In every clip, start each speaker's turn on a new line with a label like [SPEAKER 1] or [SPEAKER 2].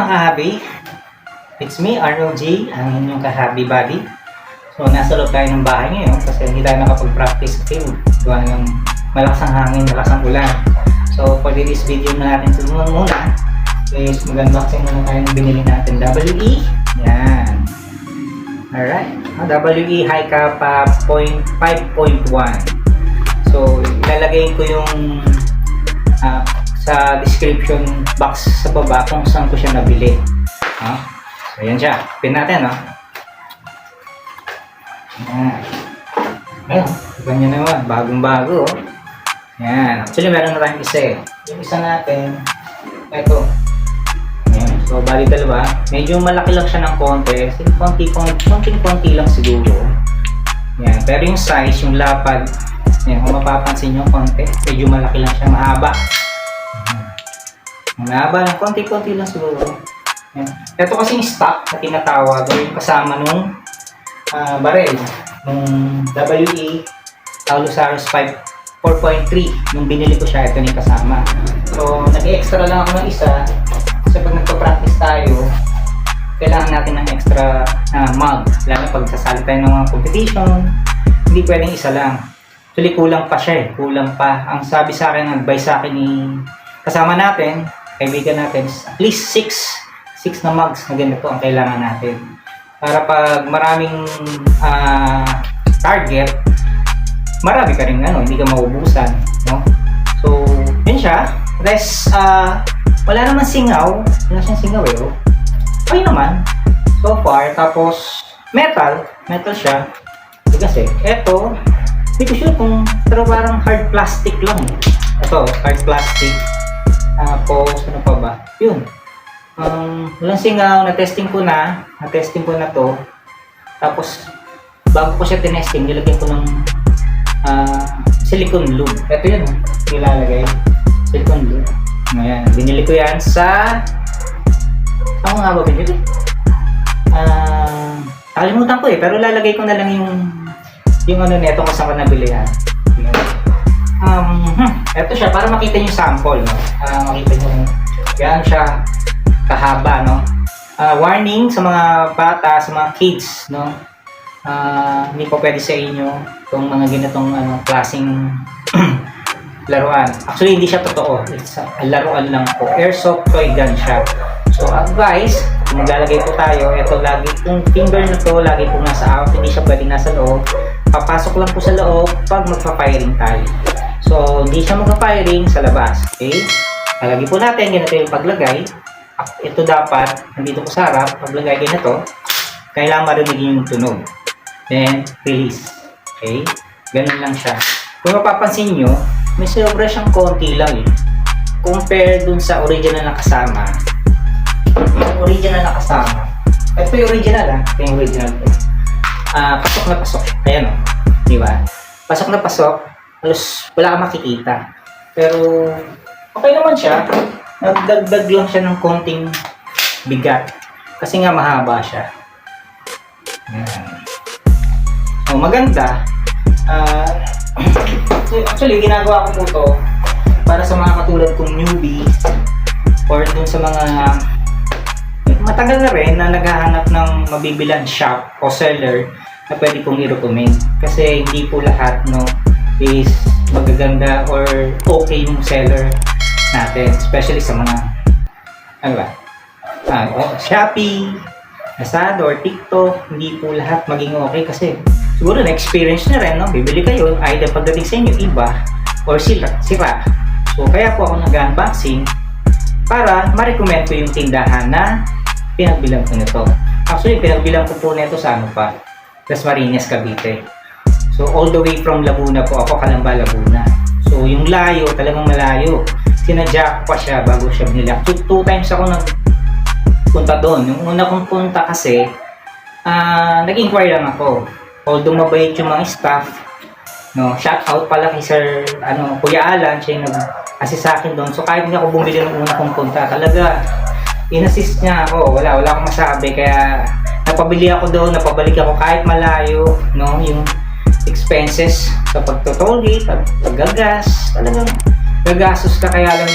[SPEAKER 1] mga kahabi? It's me, Arnold G, ang inyong kahabi buddy. So, nasa loob tayo ng bahay ngayon kasi hindi tayo nakapag-practice sa field. Gawa ng malakas ang hangin, malakas ang ulan. So, for this video na natin muna is mag-unboxing muna tayo ng binili natin WE. Yan. Alright. WE High Kappa 5.1. So, ilalagay ko yung sa description box sa baba kung saan ko siya nabili. So, yan siya. Pin natin, no? Yan. Ayun, ganyan naman. Bagong-bago, oh. Yan. Actually, meron na tayong isa, eh. Yung isa natin, ito. Yan. So, bali dalawa. Medyo malaki lang siya ng konti. Konting-konti lang siguro. Yan. Pero yung size, yung lapad, yan, kung mapapansin nyo konti, medyo malaki lang siya. Mahaba. Mahaba lang. Konti-konti lang siguro. Yan. Ito kasing stock na tinatawag yung kasama nung barrel nung WE Taurus 4.3 nung binili ko siya. Ito yung kasama. So nag-extra lang ako ng isa kasi pag nagpa-practice tayo kailangan natin ng extra mug, lalo pag sasali tayo ng mga competition. Hindi pwedeng isa lang. Actually kulang pa siya, kulang pa. Ang sabi sa akin, advice sa akin ni kasama natin, kaibigan natin, at least 6 na mugs na ganito ang kailangan natin. Para pag maraming target, marami ka rin hindi ka maubusan, no? So, yun siya. Rest, wala naman singaw. Wala siyang singaw, eh, oh. Okay naman. So far. Tapos, metal siya. Kasi, eto, hindi ko sure kung, pero parang hard plastic lang. Ito, hard plastic. Tapos, ano pa ba? Yun. Walang singaw, na-testing ko na to. Tapos, bago ko siya tinesting, nilagyan ko ng silicone lube. Ito yun, nilalagay. Silicone lube. Ayan, binili ko yan sa... Ako nga ba binili? Kalimutan ko eh, pero lalagay ko na lang yung ano neto kung saan ko nabili yan. Ito siya, para makita yung sample, no? Makita nyo, yan siya kahaba, no? Warning sa mga bata, sa mga kids, no? Hindi po pwede sa inyo itong mga ganitong klaseng laruan. Actually, hindi siya totoo. It's laruan lang po. Airsoft toy gun siya. So, advice, kung maglalagay po tayo, ito lagi, yung finger na to, lagi po nasa out, hindi siya pwede nasa loob. Papasok lang po sa loob pag magpa-firing tayo. So, hindi siya magpa-firing sa labas. Okay? Lalagay po natin, ganito yung paglagay. Ito dapat, nandito po sa harap, paglagay ganito, kailangan marinig yung tunog. Then, release. Okay? Ganun lang siya. Kung mapapansin nyo, may sobra siyang konti lang eh. Compare dun sa original na kasama. Yung original na kasama. Ito yung original Ito yung original po. Pasok na pasok. Ayan o. Diba? Pasok na pasok. Halos wala kang makikita. Pero, okay naman siya. Nagdagdag lang siya ng konting bigat. Kasi nga mahaba siya. Ayan. So, maganda. Actually, ginagawa ko po to para sa mga katulad kong newbie or dun sa mga matagal na rin na naghahanap ng mabibilan shop o seller na pwede kong i-recommend. Kasi hindi po lahat is magaganda or okay yung seller natin. Especially sa mga Shopee, Lazada or TikTok, hindi po lahat maging okay kasi siguro na-experience na rin, bibili kayo, either pagdating sa inyo iba or sira. So, kaya po ako nag-unboxing para ma-recommend ko yung tindahan na pinagbilang ko nito. Actually, pinagbilang ko po nito sa Las Marinas, Cavite. So, all the way from Laguna po ako, Calamba, Laguna. So, yung layo, talagang malayo. Sinadya ko pa siya bago siya binili. Actually, 2 times ako nagpunta doon. Yung una kong punta kasi, nag-inquire lang ako. Although mabait yung mga staff, shout out pala kay Sir Kuya Alan, siya yung nag-assist sa akin doon. So kahit hindi ako bumili ng una kong punta, talaga in-assist niya ako. Wala akong masabi, kaya napabili ako doon, napabalik ako kahit malayo, yung expenses sa pagto-tollgate, paggagas, talagang gagastos ka, kaya lang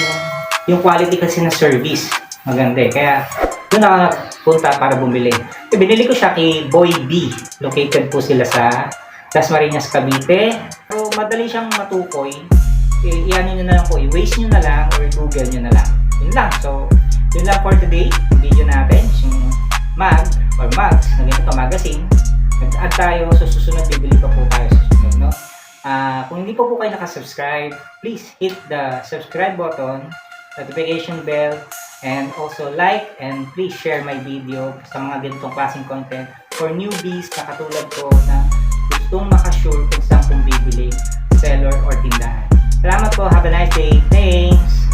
[SPEAKER 1] yung quality kasi ng service maganda eh. Kaya doon nakapunta para bumili. Binili ko siya kay Boy B. Located po sila sa Dasmariñas, Cavite. So, madali siyang matukoy. Iyan nyo na lang po, i-waste nyo na lang or Google nyo na lang. Yun lang. So, yun lang for today. Video natin, yung mag or mags na ganito magazine. Nag-add tayo. So, susunod, bibili pa po tayo sa susunod, no? Kung hindi po kayo nakasubscribe, please hit the subscribe button, notification bell, and also like and please share my video sa mga ganitong klaseng content for newbies na katulad ko na gustong makasure kung saan kung bibili, seller or tindahan. Salamat po. Have a nice day. Thanks!